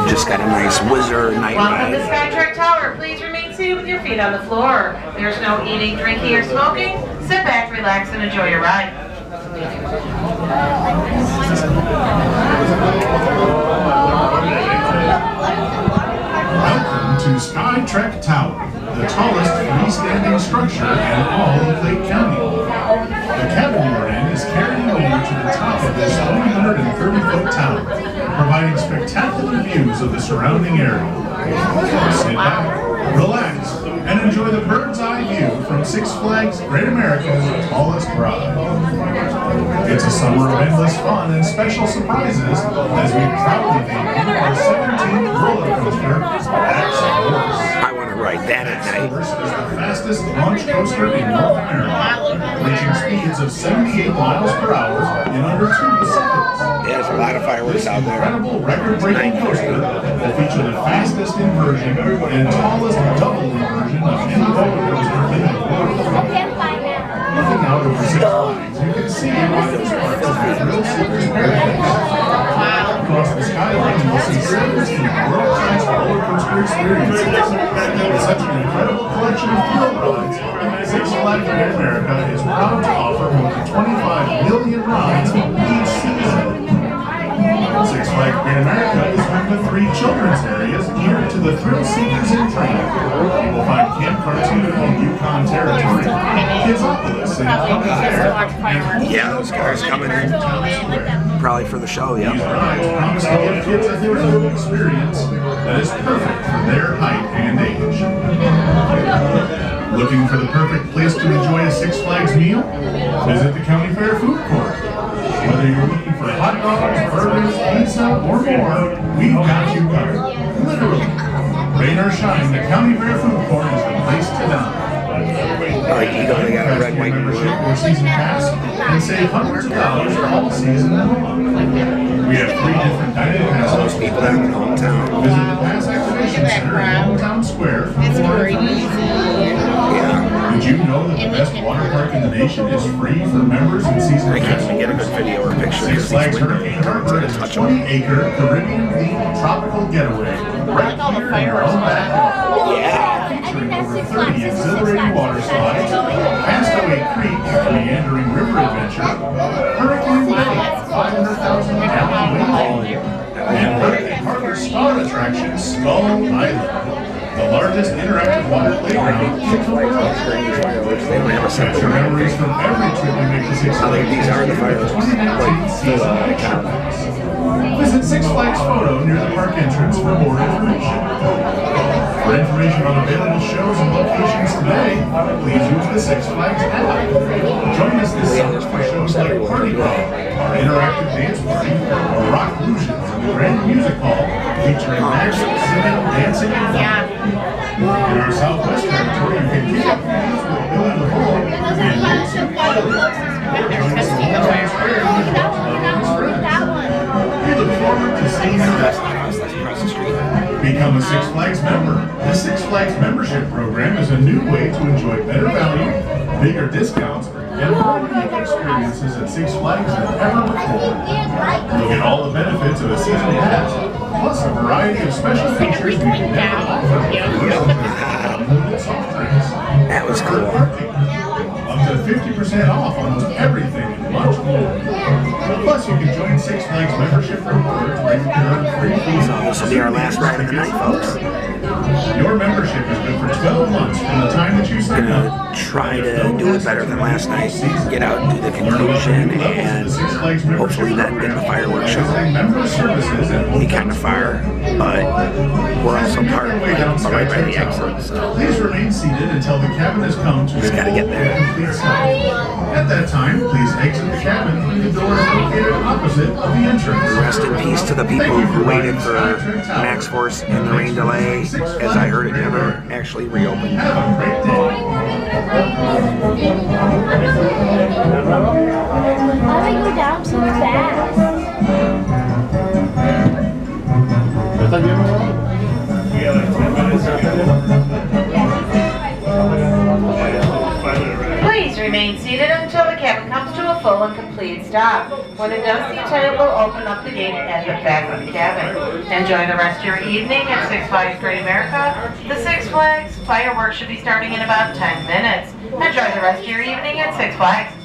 Just got a nice Whizzer night Welcome to ride. Skytrack Tower. Please remain seated with your feet on the floor. There's no eating, drinking, or smoking. Sit back, relax, and enjoy your ride. Welcome to Skytrack Tower, the tallest freestanding structure in all of Lake County. The cabin you're in is carrying over to the top of this 330-foot tower, providing spectacular views of the surrounding area. Sit back, relax, and enjoy the bird's eye view from Six Flags Great America's tallest ride. It's a summer of endless fun and special surprises as we proudly debut our 17th roller coaster, Max Force. I want to ride that at night. Force is the fastest launch coaster in North America, reaching speeds of 78 miles per hour in under 2 seconds. Yeah, there's a lot of fireworks This out there. incredible record-breaking coaster will feature the fastest inversion and tallest double inversion of any roller coaster in the world. Looking out over Six Flags, you can see Rogers Park and Thrill Seekers Paradise. Across the skyline, you will see 17 world-class roller coaster experiences. With such an incredible collection of thrill rides, Six Flags Great America is proud to offer more than 25 million rides each season. Six Flags Great America is home to 3 children's areas geared to the thrill seekers in training. You will find Camp Cartoon in Yukon Territory, Kidsopolis in Public Air, and Yeah, those cars coming in. Probably for the show, These yeah. rides promise to give kids a thrilling experience that is perfect for their height and age. Looking for the perfect place to enjoy a Six Flags meal? Visit the County Fair Food Court. Whether you're looking for hot dogs, burgers, pizza, or more, we've got you covered. Literally. Rain or shine, the County Fair Food Court is the place to dine. Like Eagle, they got a red, white, and membership blue. or season pass and save hundreds of dollars all season long. We have 3 different dining passes. Those people down in hometown. Visit the Pass Activation Center in Hometown Square for more information. Yeah. Did you know that the best water park in the nation is free for members and season I can't pass even get a good holders? video or picture Six because Flags these Hurricane Harbor is a touch them. 20-acre Caribbean-themed tropical getaway right here in our own backyard. Yeah. Featuring over 30 exhilarating water slides, Castaway Creek, a meandering river adventure, Hurricane Bay, a 500,000-gallon whale, and Hurricane Harbor Star attraction, Skull Island, the largest interactive water playground in the world. They don't have a Capture separate memories from every trip we make to Six I think Flags. these are the fireworks. 2019 season picture pass. Visit Six Flags Photo near the park entrance for more information. For information on available shows and locations today, please use the Six Flags app. Join us this summer for shows like Party Rock, our interactive dance party, or Rock Illusions in the Grand Music Hall, featuring magic, singing, dancing, and fun. In our Southwest territory, you can kick up your heels with Billy the Bull and Nancy Pilot. Join us in Washington Square with Bob and his friends. We look forward to seeing you next time. across the street. Become a Six Flags member. The Six Flags membership program is a new way to enjoy better value, bigger discounts, and more unique experiences at Six Flags than ever before. You'll get all the benefits of a season pass, plus a variety of special features we can never offer. Unlimited soft drinks. That was cool. Up to 50% off almost everything and much more. Plus, you can join Six Flags membership rewards where you can earn free fees. So this will be our last ride of the night, folks. Your membership is good for 12 months from the time that you sign up. Gonna try to do it better than last night. Get out and do the conclusion and hopefully then get the fireworks show. Be kind of far, but we're also parked right by the exit, so Please remain seated until the cabin has come to just gotta get there. complete stop. At that time, please exit the cabin when the door is located opposite of the entrance. Rest in peace to the people who waited for Max Force and the rain delay, as I heard it never actually reopened. Have a great day. Why do I go down so fast? Please remain seated until the cabin comes to a full and complete stop. When it does, the attendant will open up the gate at the back of the cabin. Enjoy the rest of your evening at Six Flags Great America. The Six Flags fireworks should be starting in about 10 minutes. Enjoy the rest of your evening at Six Flags.